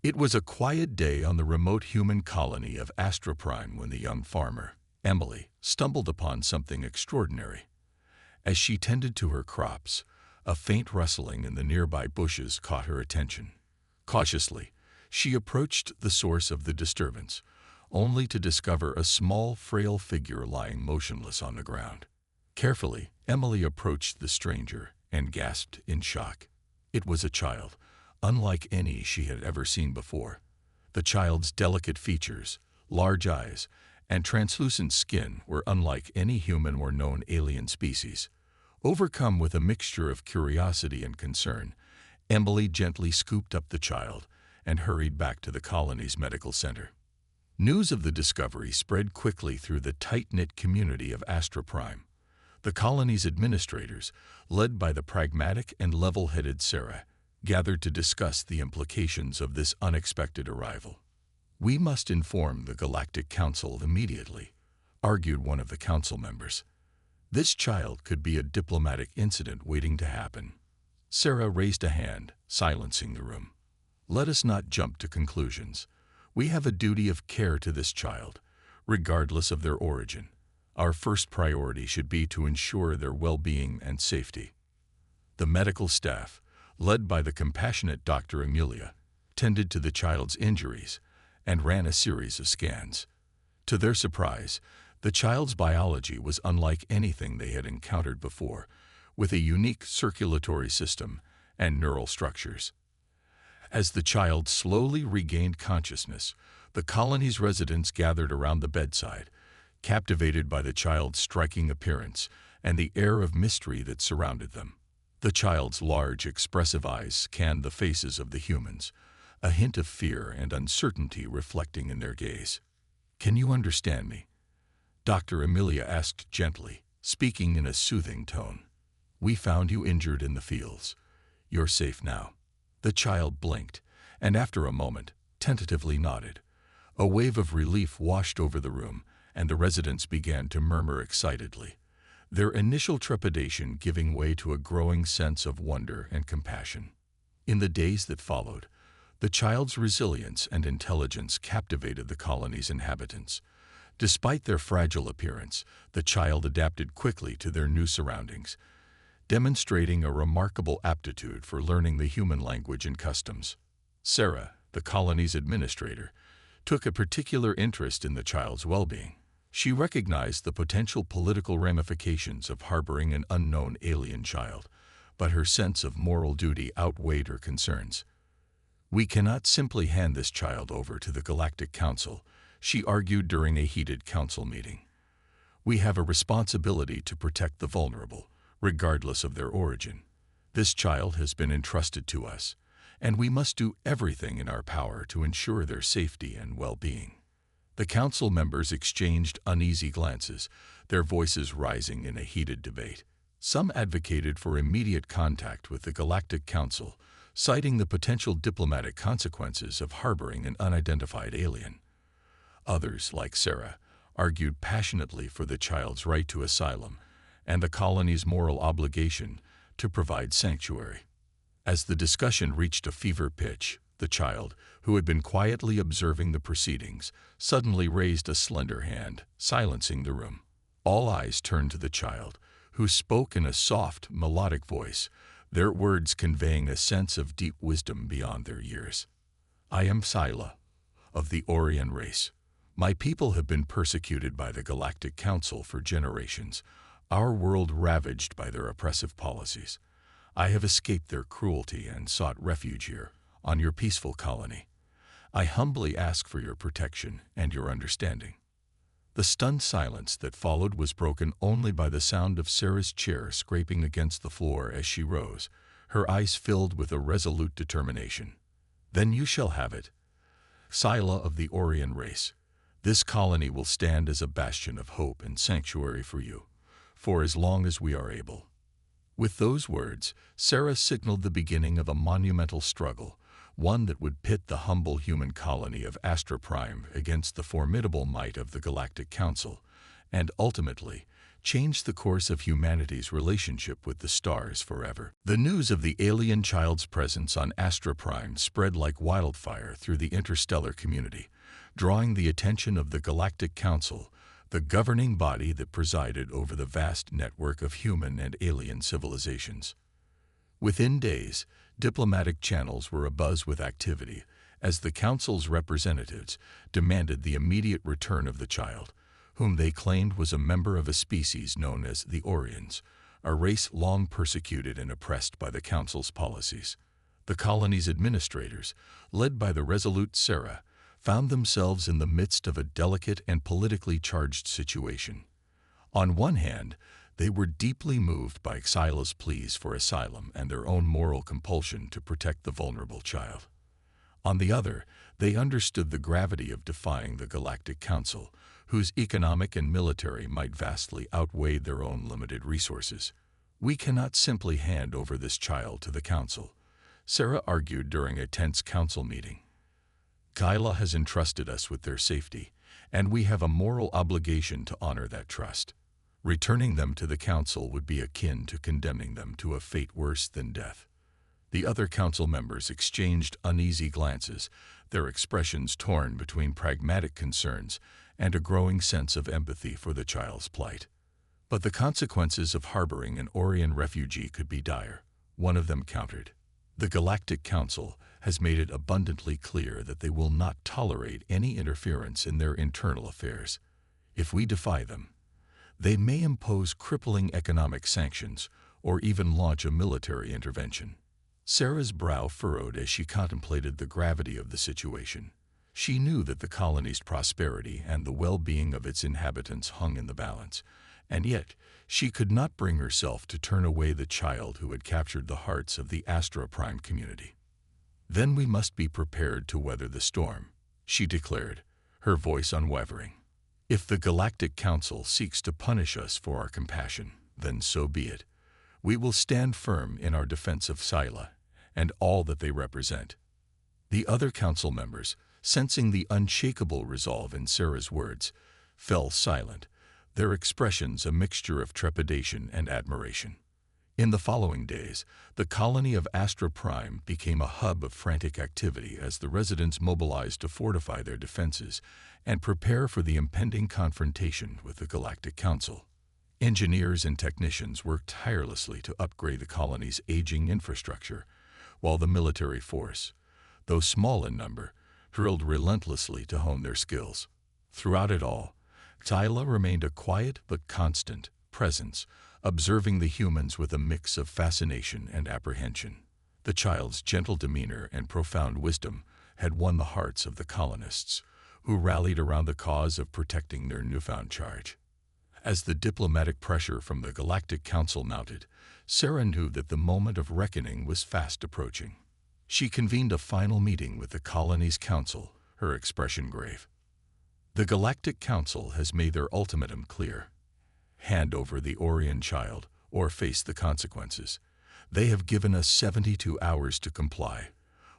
It was a quiet day on the remote human colony of Astroprime when the young farmer, Emily, stumbled upon something extraordinary. As she tended to her crops, a faint rustling in the nearby bushes caught her attention. Cautiously, she approached the source of the disturbance, only to discover a small, frail figure lying motionless on the ground. Carefully, Emily approached the stranger and gasped in shock. It was a child, unlike any she had ever seen before. The child's delicate features, large eyes, and translucent skin were unlike any human or known alien species. Overcome with a mixture of curiosity and concern, Emily gently scooped up the child and hurried back to the colony's medical center. News of the discovery spread quickly through the tight-knit community of Astroprime. The colony's administrators, led by the pragmatic and level-headed Sarah, gathered to discuss the implications of this unexpected arrival. "We must inform the Galactic Council immediately," argued one of the council members. "This child could be a diplomatic incident waiting to happen." Sarah raised a hand, silencing the room. "Let us not jump to conclusions. We have a duty of care to this child, regardless of their origin. Our first priority should be to ensure their well-being and safety." The medical staff, led by the compassionate Dr. Amelia, tended to the child's injuries and ran a series of scans. To their surprise, the child's biology was unlike anything they had encountered before, with a unique circulatory system and neural structures. As the child slowly regained consciousness, the colony's residents gathered around the bedside, captivated by the child's striking appearance and the air of mystery that surrounded them. The child's large, expressive eyes scanned the faces of the humans, a hint of fear and uncertainty reflecting in their gaze. "Can you understand me?" Dr. Amelia asked gently, speaking in a soothing tone. "We found you injured in the fields. You're safe now." The child blinked, and after a moment, tentatively nodded. A wave of relief washed over the room, and the residents began to murmur excitedly, their initial trepidation giving way to a growing sense of wonder and compassion. In the days that followed, the child's resilience and intelligence captivated the colony's inhabitants. Despite their fragile appearance, the child adapted quickly to their new surroundings, demonstrating a remarkable aptitude for learning the human language and customs. Sarah, the colony's administrator, took a particular interest in the child's well-being. She recognized the potential political ramifications of harboring an unknown alien child, but her sense of moral duty outweighed her concerns. "We cannot simply hand this child over to the Galactic Council," she argued during a heated council meeting. "We have a responsibility to protect the vulnerable, regardless of their origin. This child has been entrusted to us, and we must do everything in our power to ensure their safety and well-being." The council members exchanged uneasy glances, their voices rising in a heated debate. Some advocated for immediate contact with the Galactic Council, citing the potential diplomatic consequences of harboring an unidentified alien. Others, like Sarah, argued passionately for the child's right to asylum and the colony's moral obligation to provide sanctuary. As the discussion reached a fever pitch, the child, who had been quietly observing the proceedings, suddenly raised a slender hand, silencing the room. All eyes turned to the child, who spoke in a soft, melodic voice, their words conveying a sense of deep wisdom beyond their years. "I am Scylla, of the Orcs race. My people have been persecuted by the Galactic Council for generations, our world ravaged by their oppressive policies. I have escaped their cruelty and sought refuge here, on your peaceful colony. I humbly ask for your protection and your understanding." The stunned silence that followed was broken only by the sound of Sarah's chair scraping against the floor as she rose, her eyes filled with a resolute determination. "Then you shall have it. Scylla of the Orcs race, this colony will stand as a bastion of hope and sanctuary for you, for as long as we are able." With those words, Sarah signaled the beginning of a monumental struggle, one that would pit the humble human colony of Astroprime against the formidable might of the Galactic Council, and ultimately changed the course of humanity's relationship with the stars forever. The news of the alien child's presence on Astra Prime spread like wildfire through the interstellar community, drawing the attention of the Galactic Council, the governing body that presided over the vast network of human and alien civilizations. Within days, diplomatic channels were abuzz with activity as the Council's representatives demanded the immediate return of the child, whom they claimed was a member of a species known as the Orions, a race long persecuted and oppressed by the Council's policies. The colony's administrators, led by the resolute Sarah, found themselves in the midst of a delicate and politically charged situation. On one hand, they were deeply moved by Xyla's pleas for asylum and their own moral compulsion to protect the vulnerable child. On the other, they understood the gravity of defying the Galactic Council, whose economic and military might vastly outweigh their own limited resources. "We cannot simply hand over this child to the Council," Sarah argued during a tense council meeting. "Xyla has entrusted us with their safety, and we have a moral obligation to honor that trust. Returning them to the Council would be akin to condemning them to a fate worse than death." The other council members exchanged uneasy glances, their expressions torn between pragmatic concerns and a growing sense of empathy for the child's plight. "But the consequences of harboring an Orion refugee could be dire," one of them countered. "The Galactic Council has made it abundantly clear that they will not tolerate any interference in their internal affairs. If we defy them, they may impose crippling economic sanctions or even launch a military intervention." Sarah's brow furrowed as she contemplated the gravity of the situation. She knew that the colony's prosperity and the well-being of its inhabitants hung in the balance, and yet she could not bring herself to turn away the child who had captured the hearts of the Astra Prime community. "Then we must be prepared to weather the storm," she declared, her voice unwavering. "If the Galactic Council seeks to punish us for our compassion, then so be it. We will stand firm in our defense of Xyla and all that they represent." The other council members, sensing the unshakable resolve in Sarah's words, fell silent, their expressions a mixture of trepidation and admiration. In the following days, the colony of Astra Prime became a hub of frantic activity as the residents mobilized to fortify their defenses and prepare for the impending confrontation with the Galactic Council. Engineers and technicians worked tirelessly to upgrade the colony's aging infrastructure, while the military force, though small in number, drilled relentlessly to hone their skills. Throughout it all, Xyla remained a quiet but constant presence, observing the humans with a mix of fascination and apprehension. The child's gentle demeanor and profound wisdom had won the hearts of the colonists, who rallied around the cause of protecting their newfound charge. As the diplomatic pressure from the Galactic Council mounted, Sarah knew that the moment of reckoning was fast approaching. She convened a final meeting with the colony's council, her expression grave. "The Galactic Council has made their ultimatum clear. Hand over the Orion child or face the consequences. They have given us 72 hours to comply,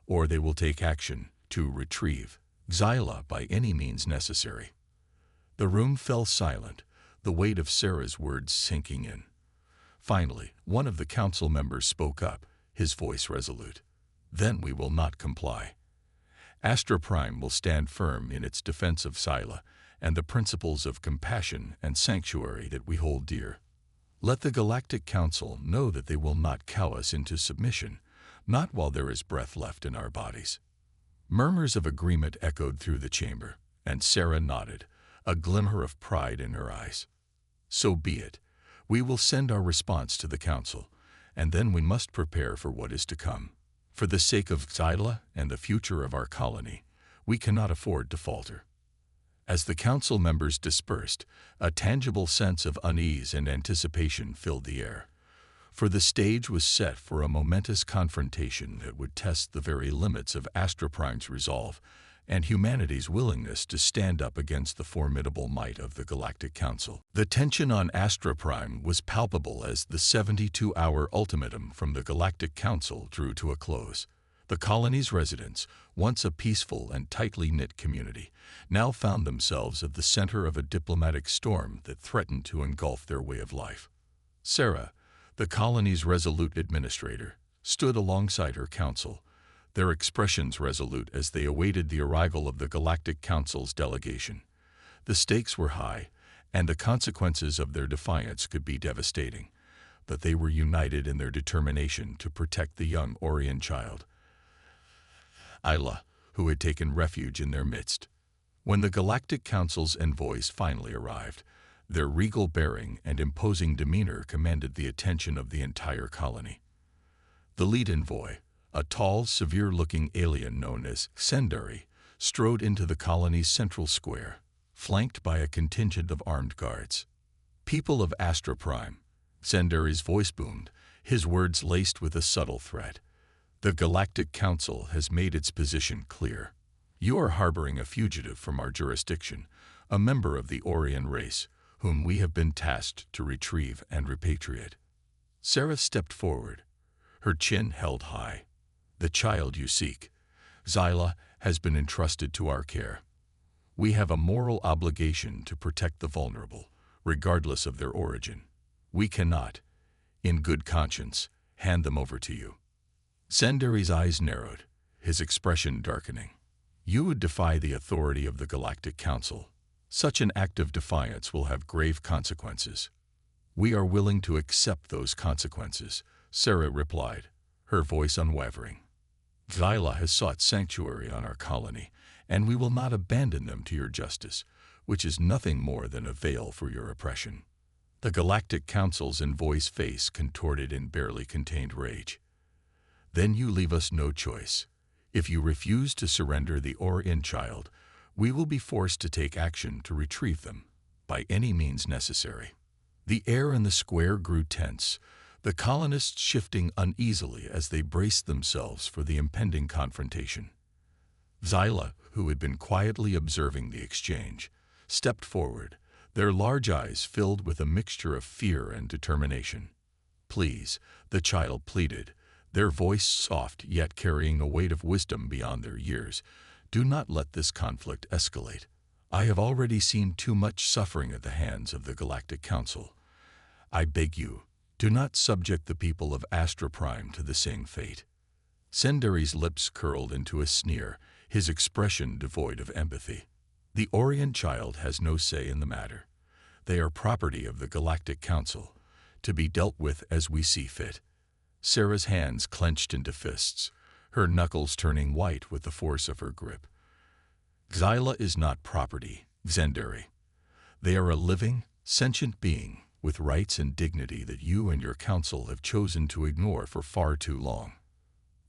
or they will take action to retrieve Xyla by any means necessary." The room fell silent, the weight of Sarah's words sinking in. Finally, one of the council members spoke up, his voice resolute. "Then we will not comply. Astra Prime will stand firm in its defense of Xyla and the principles of compassion and sanctuary that we hold dear. Let the Galactic Council know that they will not cow us into submission, not while there is breath left in our bodies." Murmurs of agreement echoed through the chamber, and Sarah nodded, a glimmer of pride in her eyes. "So be it. We will send our response to the Council, and then we must prepare for what is to come. For the sake of Xyla and the future of our colony, we cannot afford to falter." As the council members dispersed, a tangible sense of unease and anticipation filled the air. For the stage was set for a momentous confrontation that would test the very limits of Astra Prime's resolve and humanity's willingness to stand up against the formidable might of the Galactic Council. The tension on Astra Prime was palpable as the 72-hour ultimatum from the Galactic Council drew to a close. The colony's residents, once a peaceful and tightly knit community, now found themselves at the center of a diplomatic storm that threatened to engulf their way of life. Sarah, the colony's resolute administrator, stood alongside her council, their expressions resolute as they awaited the arrival of the Galactic Council's delegation. The stakes were high, and the consequences of their defiance could be devastating, but they were united in their determination to protect the young Orion child, Isla, who had taken refuge in their midst. When the Galactic Council's envoys finally arrived, their regal bearing and imposing demeanor commanded the attention of the entire colony. The lead envoy, a tall, severe-looking alien known as Sendari, strode into the colony's central square, flanked by a contingent of armed guards. "People of Astra Prime," Sendari's voice boomed, his words laced with a subtle threat. "The Galactic Council has made its position clear. You are harboring a fugitive from our jurisdiction, a member of the Orion race, whom we have been tasked to retrieve and repatriate." Sarah stepped forward, her chin held high. "The child you seek, Zyla, has been entrusted to our care. We have a moral obligation to protect the vulnerable, regardless of their origin. We cannot, in good conscience, hand them over to you." Sendari's eyes narrowed, his expression darkening. "You would defy the authority of the Galactic Council. Such an act of defiance will have grave consequences." "We are willing to accept those consequences," Sarah replied, her voice unwavering. "Zyla has sought sanctuary on our colony, and we will not abandon them to your justice, which is nothing more than a veil for your oppression." The Galactic Council's envoy's face contorted in barely contained rage. "Then you leave us no choice. If you refuse to surrender the Orion child, we will be forced to take action to retrieve them, by any means necessary." The air in the square grew tense, the colonists shifting uneasily as they braced themselves for the impending confrontation. Zyla, who had been quietly observing the exchange, stepped forward, their large eyes filled with a mixture of fear and determination. "Please," the child pleaded, their voice soft yet carrying a weight of wisdom beyond their years, "do not let this conflict escalate. I have already seen too much suffering at the hands of the Galactic Council. I beg you, do not subject the people of Astra Prime to the same fate." Sendari's lips curled into a sneer, his expression devoid of empathy. "The Orion child has no say in the matter. They are property of the Galactic Council, to be dealt with as we see fit." Sarah's hands clenched into fists, her knuckles turning white with the force of her grip. "Zyla is not property, Sendari. They are a living, sentient being with rights and dignity that you and your council have chosen to ignore for far too long."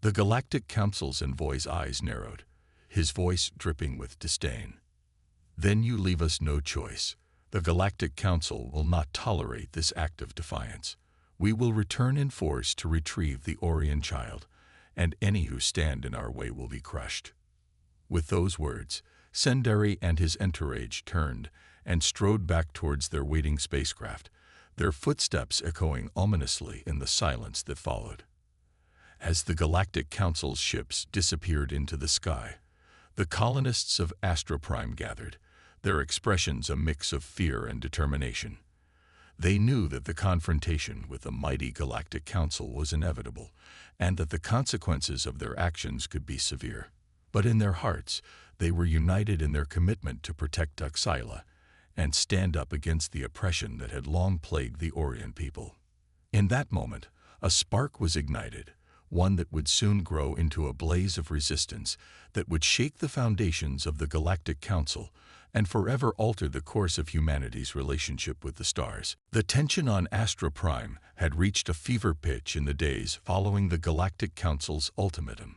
The Galactic Council's envoy's eyes narrowed, his voice dripping with disdain. "Then you leave us no choice. The Galactic Council will not tolerate this act of defiance. We will return in force to retrieve the Orion child, and any who stand in our way will be crushed." With those words, Sendari and his entourage turned and strode back towards their waiting spacecraft, their footsteps echoing ominously in the silence that followed. As the Galactic Council's ships disappeared into the sky, the colonists of Astra Prime gathered, their expressions a mix of fear and determination. They knew that the confrontation with the mighty Galactic Council was inevitable, and that the consequences of their actions could be severe. But in their hearts, they were united in their commitment to protect Zyla and stand up against the oppression that had long plagued the Orion people. In that moment, a spark was ignited, one that would soon grow into a blaze of resistance that would shake the foundations of the Galactic Council and forever alter the course of humanity's relationship with the stars. The tension on Astra Prime had reached a fever pitch in the days following the Galactic Council's ultimatum.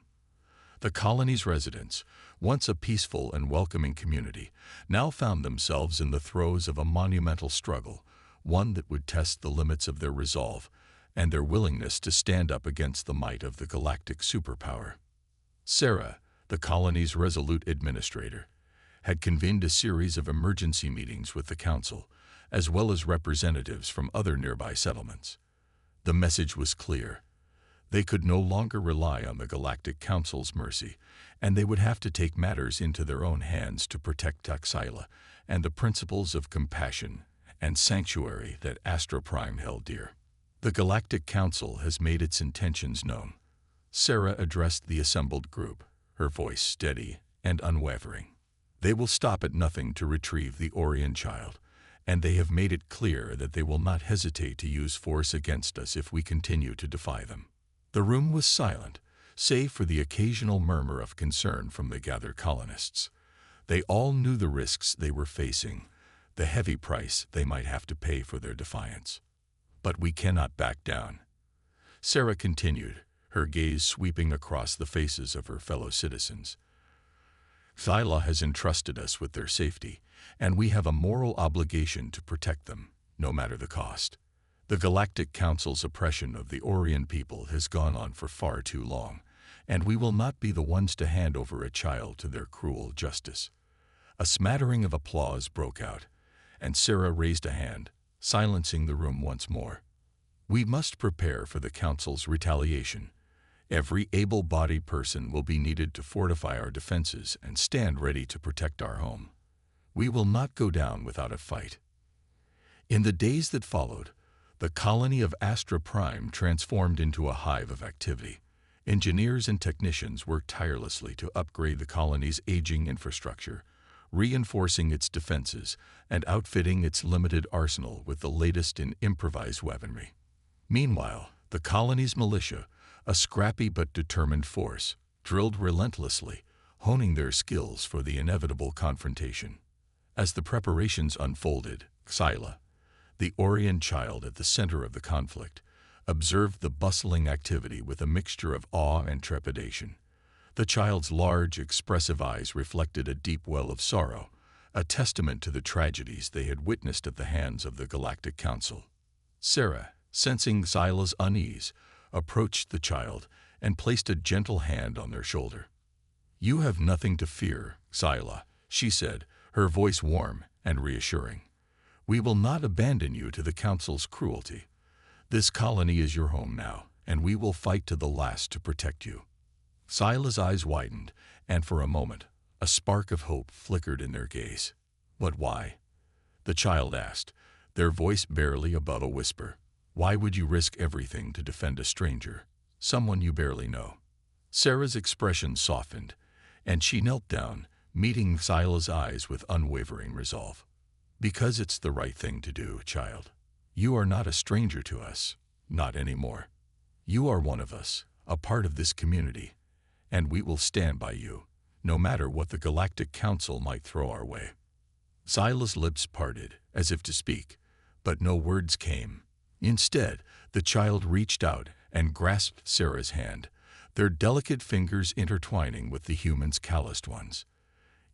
The colony's residents, once a peaceful and welcoming community, now found themselves in the throes of a monumental struggle, one that would test the limits of their resolve and their willingness to stand up against the might of the galactic superpower. Sarah, the colony's resolute administrator, had convened a series of emergency meetings with the council, as well as representatives from other nearby settlements. The message was clear. They could no longer rely on the Galactic Council's mercy, and they would have to take matters into their own hands to protect Xyla and the principles of compassion and sanctuary that Astra Prime held dear. The Galactic Council has made its intentions known. Sarah addressed the assembled group, her voice steady and unwavering. They will stop at nothing to retrieve the Orion child, and they have made it clear that they will not hesitate to use force against us if we continue to defy them. The room was silent, save for the occasional murmur of concern from the gathered colonists. They all knew the risks they were facing, the heavy price they might have to pay for their defiance. But we cannot back down. Sarah continued, her gaze sweeping across the faces of her fellow citizens. Xyla has entrusted us with their safety, and we have a moral obligation to protect them, no matter the cost. The Galactic Council's oppression of the Orion people has gone on for far too long, and we will not be the ones to hand over a child to their cruel justice. A smattering of applause broke out, and Sarah raised a hand, silencing the room once more. We must prepare for the Council's retaliation. Every able-bodied person will be needed to fortify our defenses and stand ready to protect our home. We will not go down without a fight. In the days that followed, the colony of Astra Prime transformed into a hive of activity. Engineers and technicians worked tirelessly to upgrade the colony's aging infrastructure, reinforcing its defenses and outfitting its limited arsenal with the latest in improvised weaponry. Meanwhile, the colony's militia, a scrappy but determined force, drilled relentlessly, honing their skills for the inevitable confrontation. As the preparations unfolded, Xyla, the Orion child at the center of the conflict, observed the bustling activity with a mixture of awe and trepidation. The child's large, expressive eyes reflected a deep well of sorrow, a testament to the tragedies they had witnessed at the hands of the Galactic Council. Sarah, sensing Xyla's unease, approached the child and placed a gentle hand on their shoulder. "You have nothing to fear, Xyla," she said, her voice warm and reassuring. "We will not abandon you to the Council's cruelty. This colony is your home now, and we will fight to the last to protect you." Xyla's eyes widened, and for a moment, a spark of hope flickered in their gaze. "But why?" the child asked, their voice barely above a whisper. "Why would you risk everything to defend a stranger, someone you barely know?" Sarah's expression softened, and she knelt down, meeting Xyla's eyes with unwavering resolve. "Because it's the right thing to do, child. You are not a stranger to us, not anymore. You are one of us, a part of this community, and we will stand by you, no matter what the Galactic Council might throw our way." Xyla's lips parted, as if to speak, but no words came. Instead, the child reached out and grasped Sarah's hand, their delicate fingers intertwining with the human's calloused ones.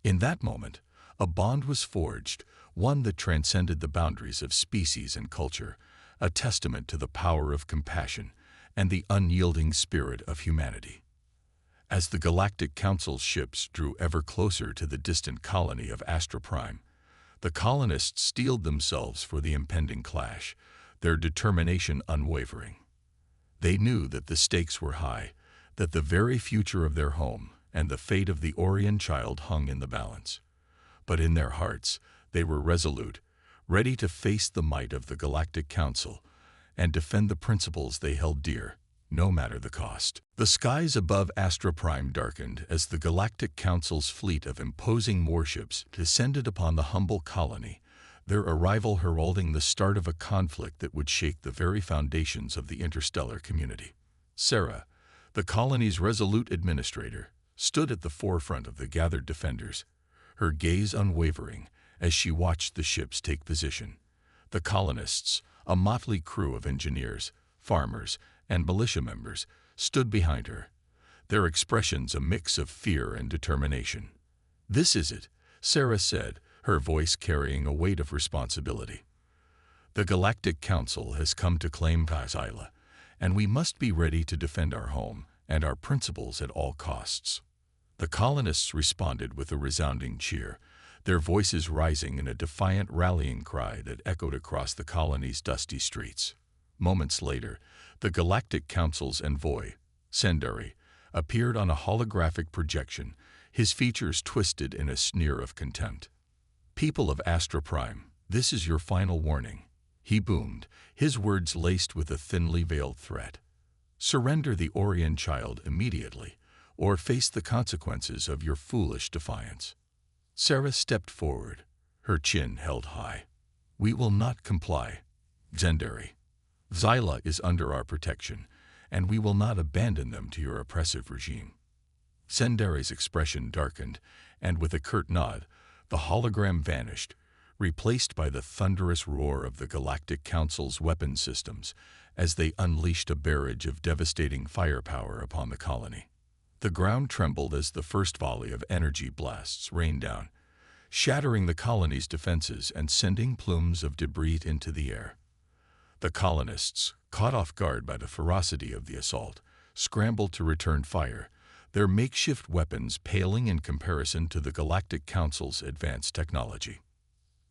In that moment, a bond was forged, one that transcended the boundaries of species and culture, a testament to the power of compassion and the unyielding spirit of humanity. As the Galactic Council's ships drew ever closer to the distant colony of Astra Prime, the colonists steeled themselves for the impending clash, their determination unwavering. They knew that the stakes were high, that the very future of their home and the fate of the Orion child hung in the balance. But in their hearts, they were resolute, ready to face the might of the Galactic Council and defend the principles they held dear, no matter the cost. The skies above Astra Prime darkened as the Galactic Council's fleet of imposing warships descended upon the humble colony, their arrival heralding the start of a conflict that would shake the very foundations of the interstellar community. Sarah, the colony's resolute administrator, stood at the forefront of the gathered defenders, her gaze unwavering as she watched the ships take position. The colonists, a motley crew of engineers, farmers, and militia members, stood behind her, their expressions a mix of fear and determination. "This is it," Sarah said, her voice carrying a weight of responsibility. "The Galactic Council has come to claim Xyla, and we must be ready to defend our home and our principles at all costs." The colonists responded with a resounding cheer, their voices rising in a defiant rallying cry that echoed across the colony's dusty streets. Moments later, The Galactic Council's envoy, Sendari, appeared on a holographic projection, his features twisted in a sneer of contempt. "People of Astra Prime, this is your final warning," he boomed, his words laced with a thinly veiled threat. "Surrender the Orion child immediately, or face the consequences of your foolish defiance." Sarah stepped forward, her chin held high. "We will not comply, Sendari. Xyla is under our protection, and we will not abandon them to your oppressive regime." Sendari's expression darkened, and with a curt nod, the hologram vanished, replaced by the thunderous roar of the Galactic Council's weapon systems as they unleashed a barrage of devastating firepower upon the colony. The ground trembled as the first volley of energy blasts rained down, shattering the colony's defenses and sending plumes of debris into the air. The colonists, caught off guard by the ferocity of the assault, scrambled to return fire, their makeshift weapons paling in comparison to the Galactic Council's advanced technology.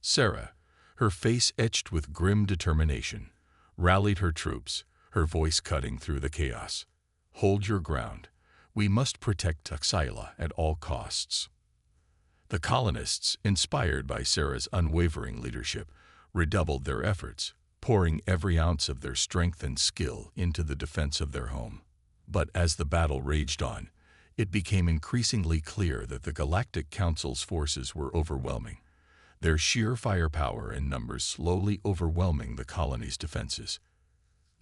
Sarah, her face etched with grim determination, rallied her troops, her voice cutting through the chaos. "Hold your ground. We must protect Xyla at all costs." The colonists, inspired by Sarah's unwavering leadership, redoubled their efforts, pouring every ounce of their strength and skill into the defense of their home. But as the battle raged on, it became increasingly clear that the Galactic Council's forces were overwhelming, their sheer firepower and numbers slowly overwhelming the colony's defenses.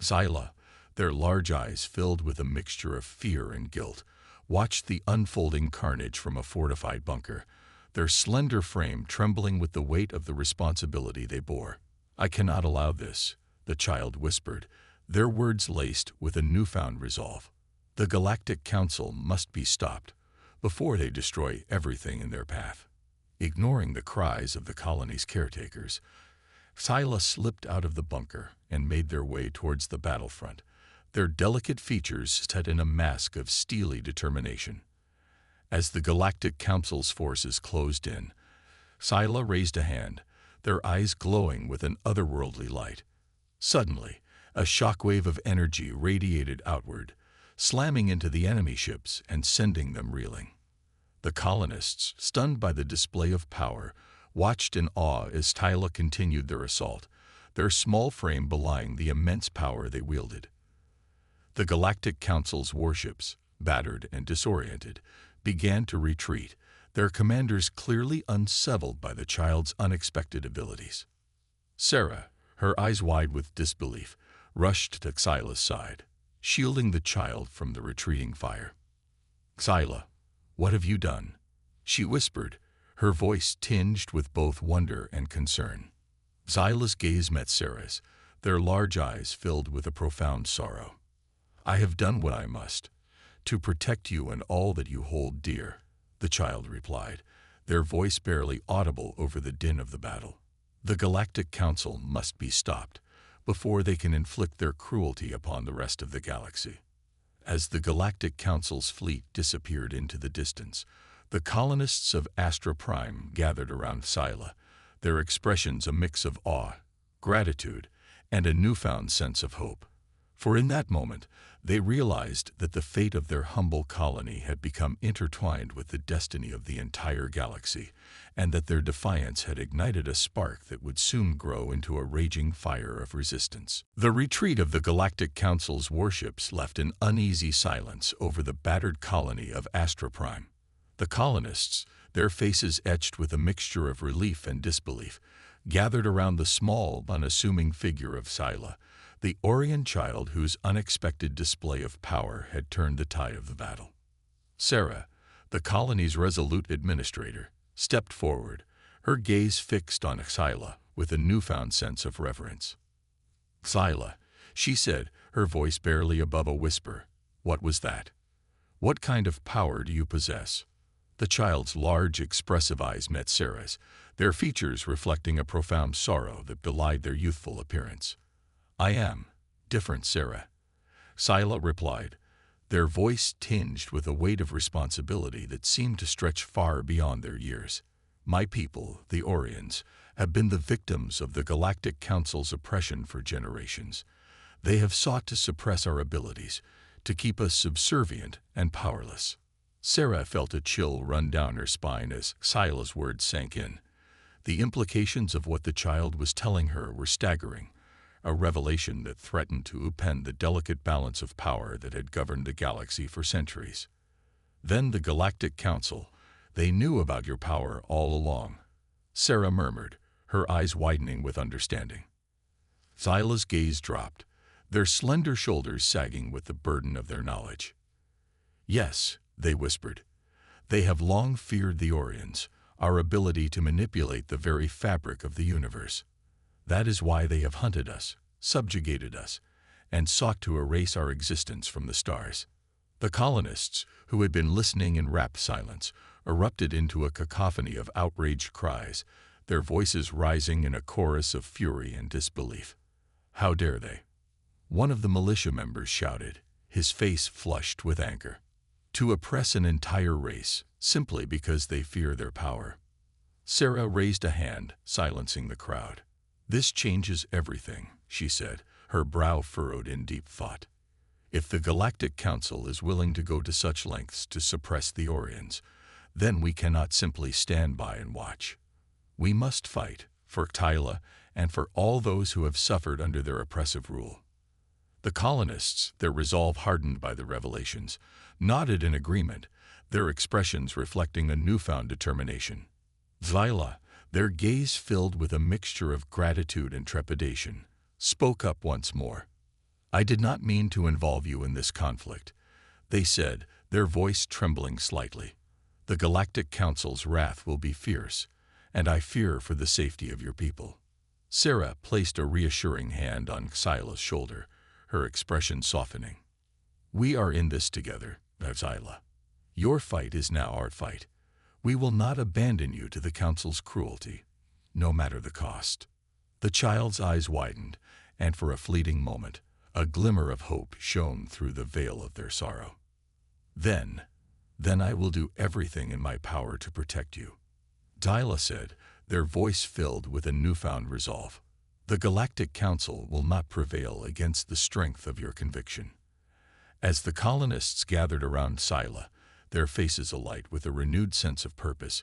Xyla, their large eyes filled with a mixture of fear and guilt, watched the unfolding carnage from a fortified bunker, their slender frame trembling with the weight of the responsibility they bore. "I cannot allow this," the child whispered, their words laced with a newfound resolve. "The Galactic Council must be stopped before they destroy everything in their path." Ignoring the cries of the colony's caretakers, Xyla slipped out of the bunker and made their way towards the battlefront, their delicate features set in a mask of steely determination. As the Galactic Council's forces closed in, Xyla raised a hand, their eyes glowing with an otherworldly light. Suddenly, a shockwave of energy radiated outward, slamming into the enemy ships and sending them reeling. The colonists, stunned by the display of power, watched in awe as Xyla continued their assault, their small frame belying the immense power they wielded. The Galactic Council's warships, battered and disoriented, began to retreat, their commanders clearly unsettled by the child's unexpected abilities. Sarah, her eyes wide with disbelief, rushed to Xyla's side, shielding the child from the retreating fire. "Xyla, what have you done?" she whispered, her voice tinged with both wonder and concern. Xyla's gaze met Sarah's, their large eyes filled with a profound sorrow. "I have done what I must, to protect you and all that you hold dear," the child replied, their voice barely audible over the din of the battle. "The Galactic Council must be stopped before they can inflict their cruelty upon the rest of the galaxy." As the Galactic Council's fleet disappeared into the distance, the colonists of Astra Prime gathered around Xyla, their expressions a mix of awe, gratitude, and a newfound sense of hope. For in that moment, they realized that the fate of their humble colony had become intertwined with the destiny of the entire galaxy, and that their defiance had ignited a spark that would soon grow into a raging fire of resistance. The retreat of the Galactic Council's warships left an uneasy silence over the battered colony of Astra Prime. The colonists, their faces etched with a mixture of relief and disbelief, gathered around the small, unassuming figure of Xyla, the Orion child whose unexpected display of power had turned the tide of the battle. Sarah, the colony's resolute administrator, stepped forward, her gaze fixed on Xyla with a newfound sense of reverence. "Xyla," she said, her voice barely above a whisper, "what was that? What kind of power do you possess?" The child's large, expressive eyes met Sarah's, their features reflecting a profound sorrow that belied their youthful appearance. "I am different, Sarah," Xyla replied, their voice tinged with a weight of responsibility that seemed to stretch far beyond their years. "My people, the Orions, have been the victims of the Galactic Council's oppression for generations. They have sought to suppress our abilities, to keep us subservient and powerless. Sarah felt a chill run down her spine as Sila's words sank in. The implications of what the child was telling her were staggering, a revelation that threatened to upend the delicate balance of power that had governed the galaxy for centuries. Then the Galactic Council. They knew about your power all along, Sarah murmured, her eyes widening with understanding. Sila's gaze dropped, their slender shoulders sagging with the burden of their knowledge. Yes, they whispered. They have long feared the Orions, our ability to manipulate the very fabric of the universe. That is why they have hunted us, subjugated us, and sought to erase our existence from the stars. The colonists, who had been listening in rapt silence, erupted into a cacophony of outraged cries, their voices rising in a chorus of fury and disbelief. How dare they? One of the militia members shouted, his face flushed with anger. To oppress an entire race, simply because they fear their power. Sarah raised a hand, silencing the crowd. This changes everything, she said, her brow furrowed in deep thought. If the Galactic Council is willing to go to such lengths to suppress the Orions, then we cannot simply stand by and watch. We must fight, for Tyla and for all those who have suffered under their oppressive rule. The colonists, their resolve hardened by the revelations, nodded in agreement, their expressions reflecting a newfound determination. Zyla, their gaze filled with a mixture of gratitude and trepidation, spoke up once more. I did not mean to involve you in this conflict, they said, their voice trembling slightly. The Galactic Council's wrath will be fierce, and I fear for the safety of your people. Sarah placed a reassuring hand on Sila's shoulder, her expression softening. We are in this together, Zyla. Your fight is now our fight. We will not abandon you to the Council's cruelty, no matter the cost. The child's eyes widened, and for a fleeting moment, a glimmer of hope shone through the veil of their sorrow. Then I will do everything in my power to protect you, Zyla said, their voice filled with a newfound resolve. The Galactic Council will not prevail against the strength of your conviction. As the colonists gathered around Sila, their faces alight with a renewed sense of purpose,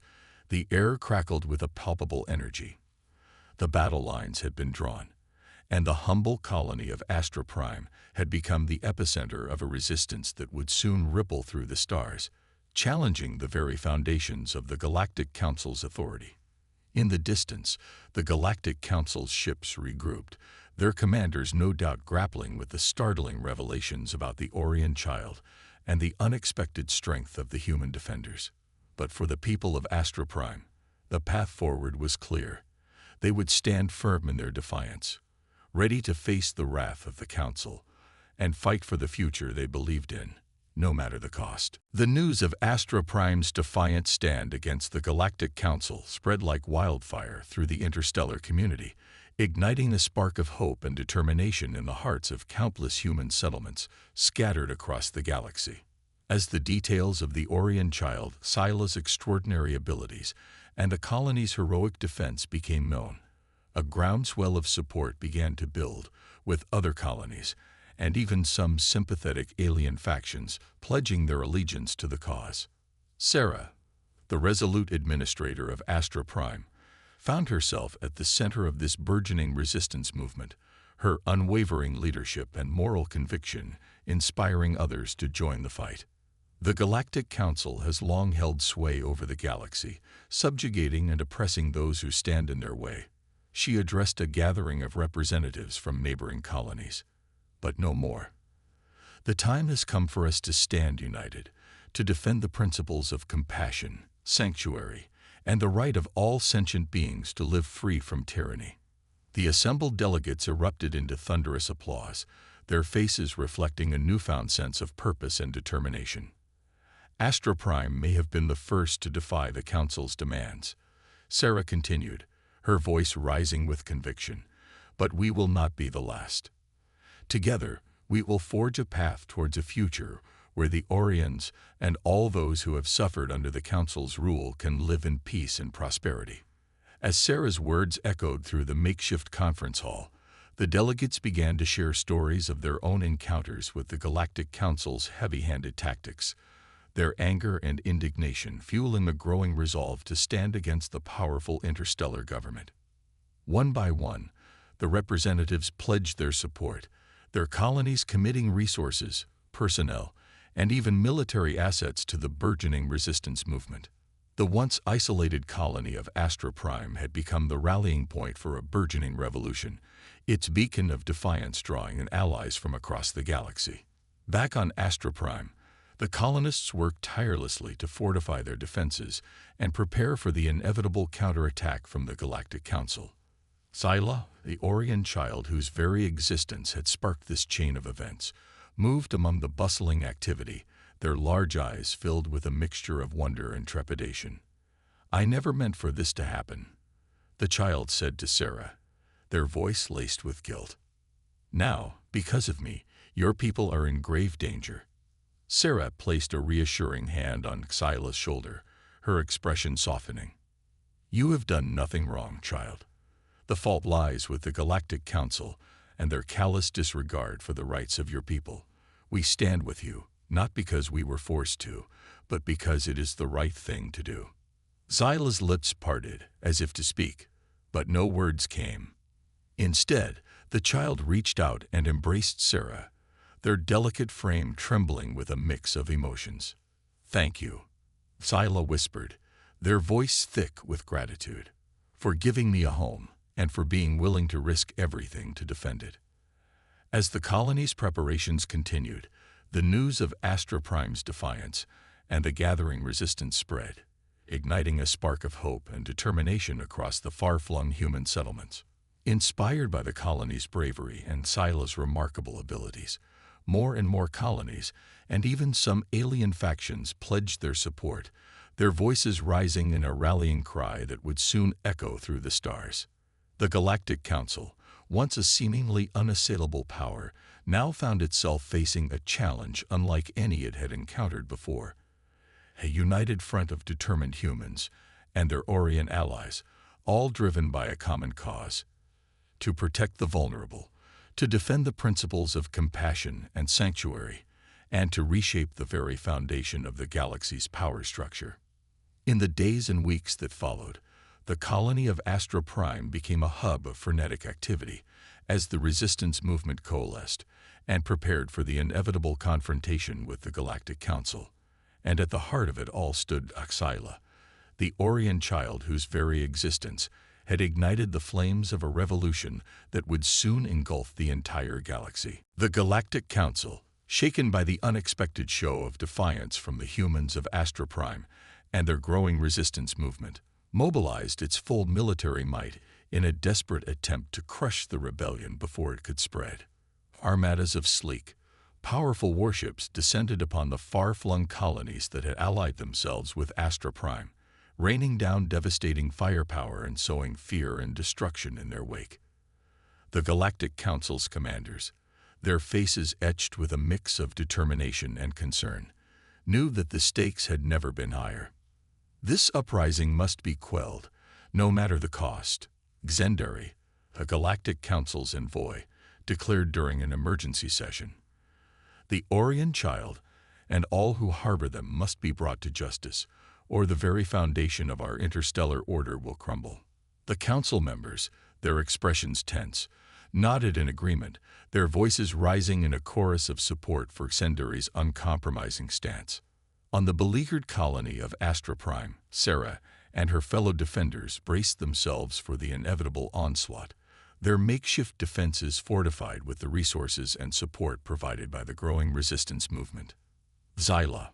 the air crackled with a palpable energy. The battle lines had been drawn, and the humble colony of Astra Prime had become the epicenter of a resistance that would soon ripple through the stars, challenging the very foundations of the Galactic Council's authority. In the distance, the Galactic Council's ships regrouped, their commanders no doubt grappling with the startling revelations about the Orion child and the unexpected strength of the human defenders. But for the people of Astra Prime, the path forward was clear. They would stand firm in their defiance, ready to face the wrath of the Council and fight for the future they believed in, no matter the cost. The news of Astra Prime's defiant stand against the Galactic Council spread like wildfire through the interstellar community, igniting a spark of hope and determination in the hearts of countless human settlements scattered across the galaxy. As the details of the Orion child, Sila's extraordinary abilities, and the colony's heroic defense became known, a groundswell of support began to build, with other colonies, and even some sympathetic alien factions pledging their allegiance to the cause. Sarah, the resolute administrator of Astra Prime, found herself at the center of this burgeoning resistance movement, her unwavering leadership and moral conviction inspiring others to join the fight. The Galactic Council has long held sway over the galaxy, subjugating and oppressing those who stand in their way. She addressed a gathering of representatives from neighboring colonies. But no more. The time has come for us to stand united, to defend the principles of compassion, sanctuary, and the right of all sentient beings to live free from tyranny. The assembled delegates erupted into thunderous applause, their faces reflecting a newfound sense of purpose and determination. Astra Prime may have been the first to defy the Council's demands, Sarah continued, her voice rising with conviction, but we will not be the last. Together, we will forge a path towards a future where the Orions and all those who have suffered under the Council's rule can live in peace and prosperity. As Sarah's words echoed through the makeshift conference hall, The delegates began to share stories of their own encounters with the Galactic Council's heavy-handed tactics, their anger and indignation fueling a growing resolve to stand against the powerful interstellar government. One by one, the representatives pledged their support, their colonies committing resources, personnel, and even military assets to the burgeoning resistance movement. The once isolated colony of Astra Prime had become the rallying point for a burgeoning revolution, its beacon of defiance drawing in allies from across the galaxy. Back on Astra Prime, the colonists worked tirelessly to fortify their defenses and prepare for the inevitable counterattack from the Galactic Council. Scylla, the Orion child whose very existence had sparked this chain of events, moved among the bustling activity, their large eyes filled with a mixture of wonder and trepidation. "I never meant for this to happen," the child said to Sarah, their voice laced with guilt. "Now, because of me, your people are in grave danger." Sarah placed a reassuring hand on Scylla's shoulder, her expression softening. "You have done nothing wrong, child. The fault lies with the Galactic Council and their callous disregard for the rights of your people. We stand with you, not because we were forced to, but because it is the right thing to do." Scylla's lips parted, as if to speak, but no words came. Instead, the child reached out and embraced Sarah, their delicate frame trembling with a mix of emotions. "Thank you," Scylla whispered, their voice thick with gratitude, "for giving me a home and for being willing to risk everything to defend it." As the colony's preparations continued, the news of Astra Prime's defiance and the gathering resistance spread, igniting a spark of hope and determination across the far-flung human settlements. Inspired by the colony's bravery and Scylla's remarkable abilities, more and more colonies, and even some alien factions pledged their support, their voices rising in a rallying cry that would soon echo through the stars. The Galactic Council, once a seemingly unassailable power, now found itself facing a challenge unlike any it had encountered before. A united front of determined humans and their Orion allies, all driven by a common cause: to protect the vulnerable, to defend the principles of compassion and sanctuary, and to reshape the very foundation of the galaxy's power structure. In the days and weeks that followed, the colony of Astra Prime became a hub of frenetic activity as the resistance movement coalesced and prepared for the inevitable confrontation with the Galactic Council. And at the heart of it all stood Scylla, the Orion child whose very existence had ignited the flames of a revolution that would soon engulf the entire galaxy. The Galactic Council, shaken by the unexpected show of defiance from the humans of Astra Prime and their growing resistance movement, mobilized its full military might in a desperate attempt to crush the rebellion before it could spread. Armadas of sleek, powerful warships descended upon the far-flung colonies that had allied themselves with Astra Prime, raining down devastating firepower and sowing fear and destruction in their wake. The Galactic Council's commanders, their faces etched with a mix of determination and concern, knew that the stakes had never been higher. This uprising must be quelled, no matter the cost, Xendari, a Galactic Council's envoy, declared during an emergency session. The Orion child and all who harbor them must be brought to justice, or the very foundation of our interstellar order will crumble. The council members, their expressions tense, nodded in agreement, their voices rising in a chorus of support for Xendari's uncompromising stance. On the beleaguered colony of Astra Prime, Sarah and her fellow defenders braced themselves for the inevitable onslaught, their makeshift defenses fortified with the resources and support provided by the growing resistance movement. Scylla,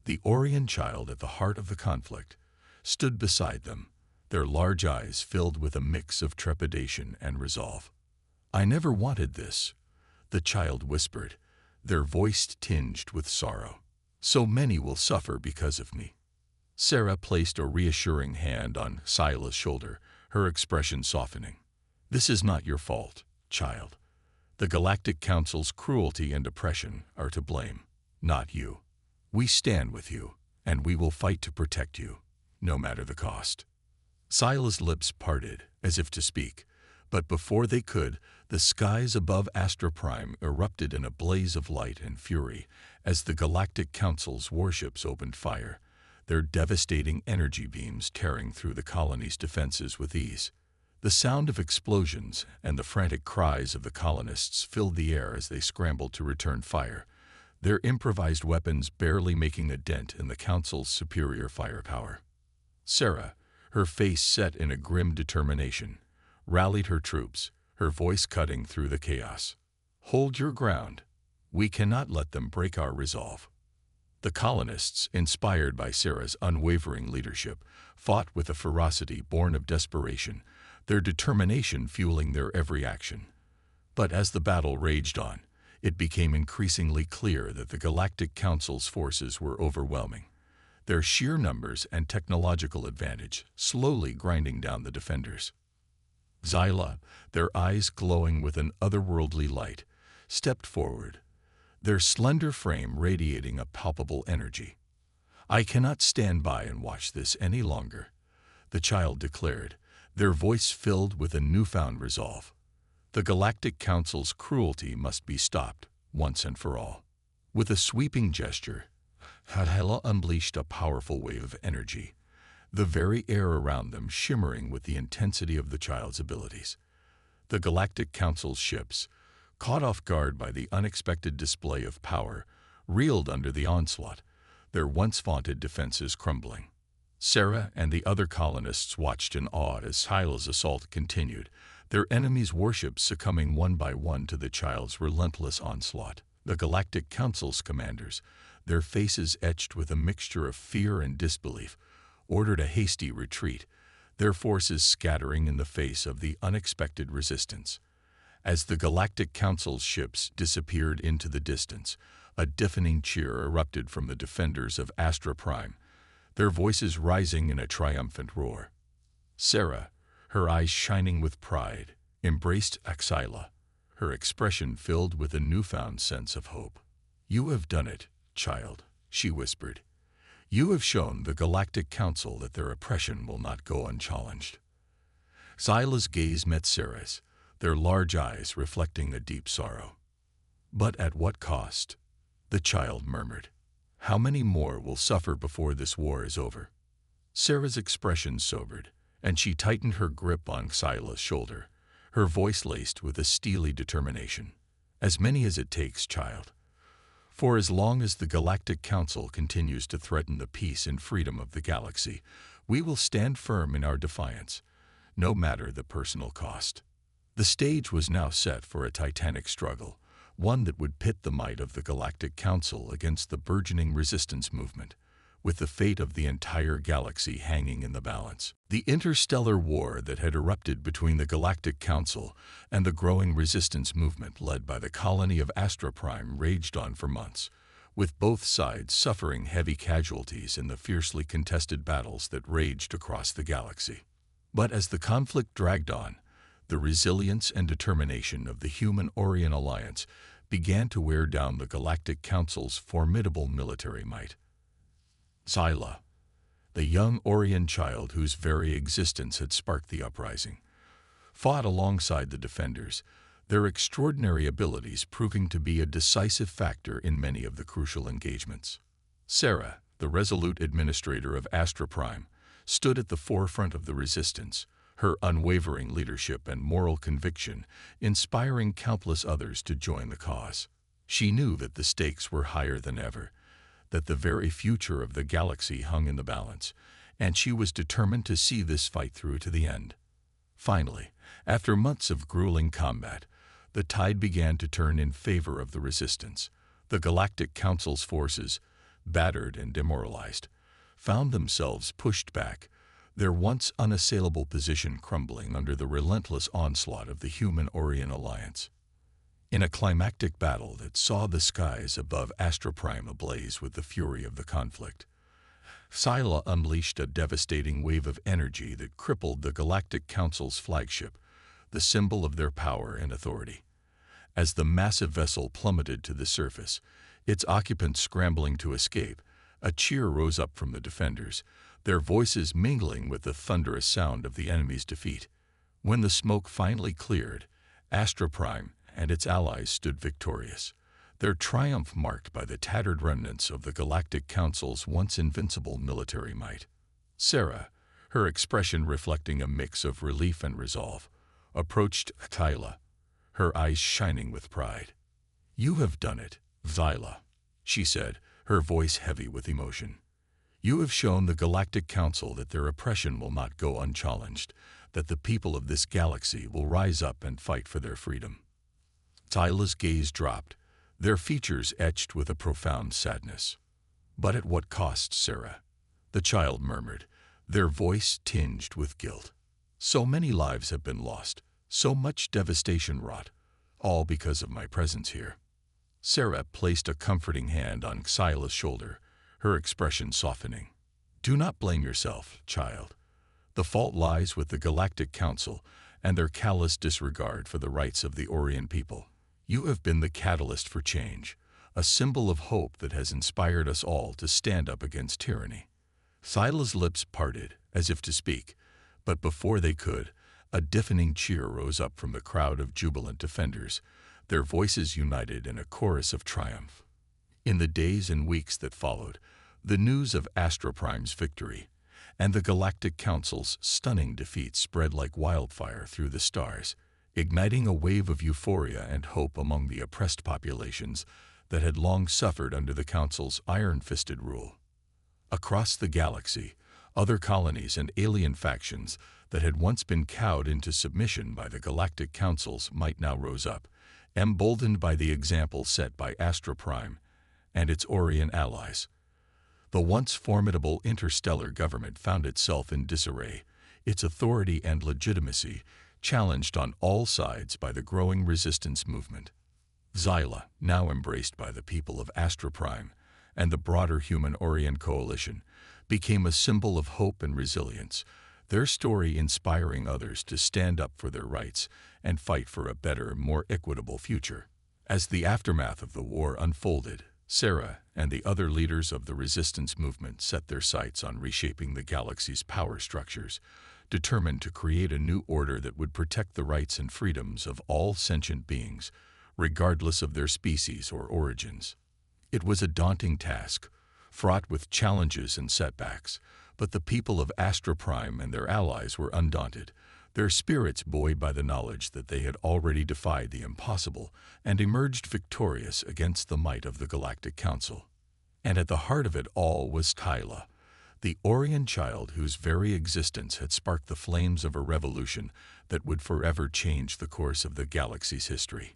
the Orion child at the heart of the conflict, stood beside them, their large eyes filled with a mix of trepidation and resolve. "I never wanted this," the child whispered, their voice tinged with sorrow. "So many will suffer because of me." Sarah placed a reassuring hand on Scylla's shoulder, her expression softening. "This is not your fault, child. The Galactic Council's cruelty and oppression are to blame, not you. We stand with you, and we will fight to protect you, no matter the cost." Scylla's lips parted, as if to speak, But before they could, the skies above Astra Prime erupted in a blaze of light and fury as the Galactic Council's warships opened fire, their devastating energy beams tearing through the colony's defenses with ease. The sound of explosions and the frantic cries of the colonists filled the air as they scrambled to return fire, their improvised weapons barely making a dent in the Council's superior firepower. Sarah, her face set in a grim determination, rallied her troops, her voice cutting through the chaos. "Hold your ground. We cannot let them break our resolve." The colonists, inspired by Sarah's unwavering leadership, fought with a ferocity born of desperation, their determination fueling their every action. But as the battle raged on, it became increasingly clear that the Galactic Council's forces were overwhelming, their sheer numbers and technological advantage slowly grinding down the defenders. Xyla, their eyes glowing with an otherworldly light, stepped forward, their slender frame radiating a palpable energy. "I cannot stand by and watch this any longer," the child declared, their voice filled with a newfound resolve. The Galactic Council's cruelty must be stopped, once and for all. With a sweeping gesture, Hadhela unleashed a powerful wave of energy, the very air around them shimmering with the intensity of the child's abilities. The Galactic Council's ships, caught off guard by the unexpected display of power, reeled under the onslaught, their once vaunted defenses crumbling. Sarah and the other colonists watched in awe as Xyla's assault continued, their enemies' warships succumbing one by one to the child's relentless onslaught. The Galactic Council's commanders, their faces etched with a mixture of fear and disbelief, ordered a hasty retreat, their forces scattering in the face of the unexpected resistance. As the Galactic Council's ships disappeared into the distance, a deafening cheer erupted from the defenders of Astra Prime, their voices rising in a triumphant roar. Sarah, her eyes shining with pride, embraced Xyla, her expression filled with a newfound sense of hope. "You have done it, child," she whispered. "You have shown the Galactic Council that their oppression will not go unchallenged." Xyla's gaze met Sarah's, their large eyes reflecting a deep sorrow. "But at what cost?" the child murmured. "How many more will suffer before this war is over?" Sarah's expression sobered, and she tightened her grip on Xyla's shoulder, her voice laced with a steely determination. "As many as it takes, child. For as long as the Galactic Council continues to threaten the peace and freedom of the galaxy, we will stand firm in our defiance, no matter the personal cost." The stage was now set for a titanic struggle, one that would pit the might of the Galactic Council against the burgeoning resistance movement, with the fate of the entire galaxy hanging in the balance. The interstellar war that had erupted between the Galactic Council and the growing resistance movement led by the colony of Astra Prime raged on for months, with both sides suffering heavy casualties in the fiercely contested battles that raged across the galaxy. But as the conflict dragged on, the resilience and determination of the Human-Orion Alliance began to wear down the Galactic Council's formidable military might. Xyla, the young Orion child whose very existence had sparked the uprising, fought alongside the defenders, their extraordinary abilities proving to be a decisive factor in many of the crucial engagements. Sarah, the resolute administrator of Astra Prime, stood at the forefront of the resistance, her unwavering leadership and moral conviction inspiring countless others to join the cause. She knew that the stakes were higher than ever, that the very future of the galaxy hung in the balance, and she was determined to see this fight through to the end. Finally, after months of grueling combat, the tide began to turn in favor of the resistance. The Galactic Council's forces, battered and demoralized, found themselves pushed back, their once unassailable position crumbling under the relentless onslaught of the Human-Orion Alliance. In a climactic battle that saw the skies above Astra Prime ablaze with the fury of the conflict, Xyla unleashed a devastating wave of energy that crippled the Galactic Council's flagship, the symbol of their power and authority. As the massive vessel plummeted to the surface, its occupants scrambling to escape, a cheer rose up from the defenders, their voices mingling with the thunderous sound of the enemy's defeat. When the smoke finally cleared, Astra Prime and its allies stood victorious, their triumph marked by the tattered remnants of the Galactic Council's once invincible military might. Sarah, her expression reflecting a mix of relief and resolve, approached Tyla, her eyes shining with pride. "You have done it, Zyla," she said, her voice heavy with emotion. "You have shown the Galactic Council that their oppression will not go unchallenged, that the people of this galaxy will rise up and fight for their freedom." Tyla's gaze dropped, their features etched with a profound sadness. "But at what cost, Sarah?" the child murmured, their voice tinged with guilt. "So many lives have been lost, so much devastation wrought, all because of my presence here." Sarah placed a comforting hand on Xyla's shoulder, her expression softening. "Do not blame yourself, child. The fault lies with the Galactic Council and their callous disregard for the rights of the Orion people. You have been the catalyst for change, a symbol of hope that has inspired us all to stand up against tyranny." Xyla's lips parted, as if to speak, but before they could, a deafening cheer rose up from the crowd of jubilant defenders, their voices united in a chorus of triumph. In the days and weeks that followed, the news of Astra Prime's victory and the Galactic Council's stunning defeat spread like wildfire through the stars, igniting a wave of euphoria and hope among the oppressed populations that had long suffered under the Council's iron-fisted rule. Across the galaxy, other colonies and alien factions that had once been cowed into submission by the Galactic Council's might now rose up, emboldened by the example set by Astra Prime and its Orion allies. The once formidable interstellar government found itself in disarray, its authority and legitimacy challenged on all sides by the growing resistance movement. Zyla, now embraced by the people of Astra Prime and the broader human Orion coalition, became a symbol of hope and resilience, their story inspiring others to stand up for their rights and fight for a better, more equitable future. As the aftermath of the war unfolded, Sarah and the other leaders of the resistance movement set their sights on reshaping the galaxy's power structures, determined to create a new order that would protect the rights and freedoms of all sentient beings, regardless of their species or origins. It was a daunting task, fraught with challenges and setbacks, but the people of Astra Prime and their allies were undaunted, their spirits buoyed by the knowledge that they had already defied the impossible and emerged victorious against the might of the Galactic Council. And at the heart of it all was Tyla, the Orion child whose very existence had sparked the flames of a revolution that would forever change the course of the galaxy's history.